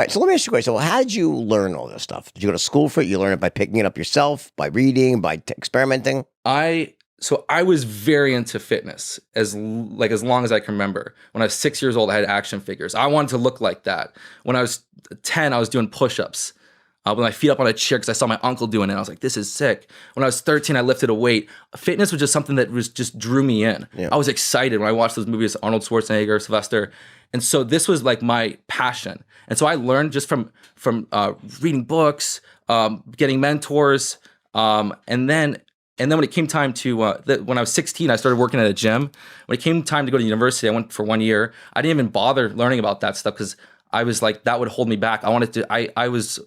right, so let me ask you a question. Well, how did you learn all this stuff? Did you go to school for it? You learn it by picking it up yourself, by reading, by experimenting? I was very into fitness as long as I can remember. When I was 6 years old, I had action figures. I wanted to look like that. When I was 10, I was doing push-ups with my feet up on a chair because I saw my uncle doing it. I was like, this is sick. When I was 13, I lifted a weight. Fitness was just something that was just drew me in. Yeah. I was excited when I watched those movies, Arnold Schwarzenegger, Sylvester. And so this was like my passion. And so I learned just from reading books, getting mentors, and then when it came time to, when I was 16, I started working at a gym. When it came time to go to university, I went for 1 year. I didn't even bother learning about that stuff because I was like, that would hold me back. I was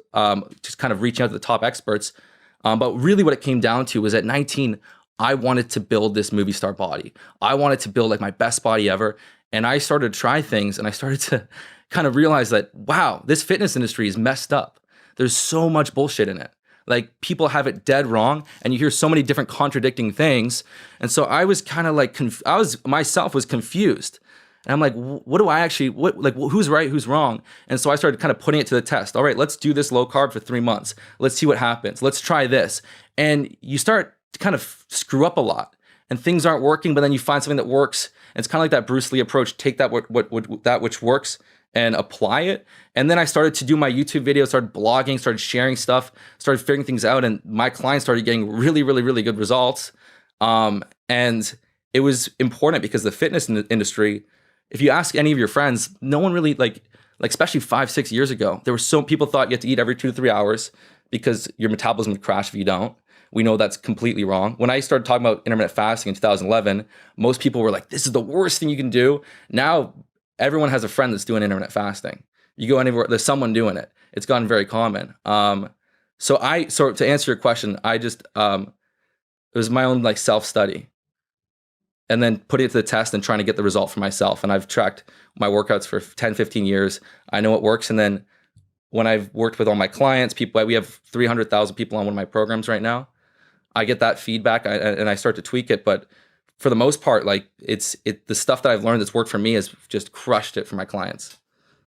just kind of reaching out to the top experts. But really what it came down to was at 19, I wanted to build this movie star body. I wanted to build like my best body ever. And I started to try things and I started to kind of realize that, wow, this fitness industry is messed up. There's so much bullshit in it. Like people have it dead wrong and you hear so many different contradicting things. And so I was kind of like, myself was confused. And I'm like, what do I actually, who's right, who's wrong? And so I started kind of putting it to the test. All right, let's do this low carb for 3 months. Let's see what happens. Let's try this. And you start to kind of screw up a lot and things aren't working, but then you find something that works. And it's kind of like that Bruce Lee approach, take that that which works and apply it. And then I started to do my YouTube videos, started blogging, started sharing stuff, started figuring things out. And my clients started getting really, really, really good results. And it was important because the fitness industry, if you ask any of your friends, no one really like especially 5-6 years ago, there were people thought you had to eat every 2 to 3 hours because your metabolism would crash if you don't. We know that's completely wrong. When I started talking about intermittent fasting in 2011, most people were like, this is the worst thing you can do. Now, everyone has a friend that's doing intermittent fasting. You go anywhere, there's someone doing it. It's gotten very common. So to answer your question, I just, it was my own like self-study and then putting it to the test and trying to get the result for myself. And I've tracked my workouts for 10, 15 years. I know it works. And then when I've worked with all my clients, we have 300,000 people on one of my programs right now. I get that feedback and I start to tweak it. But for the most part, like the stuff that I've learned that's worked for me has just crushed it for my clients.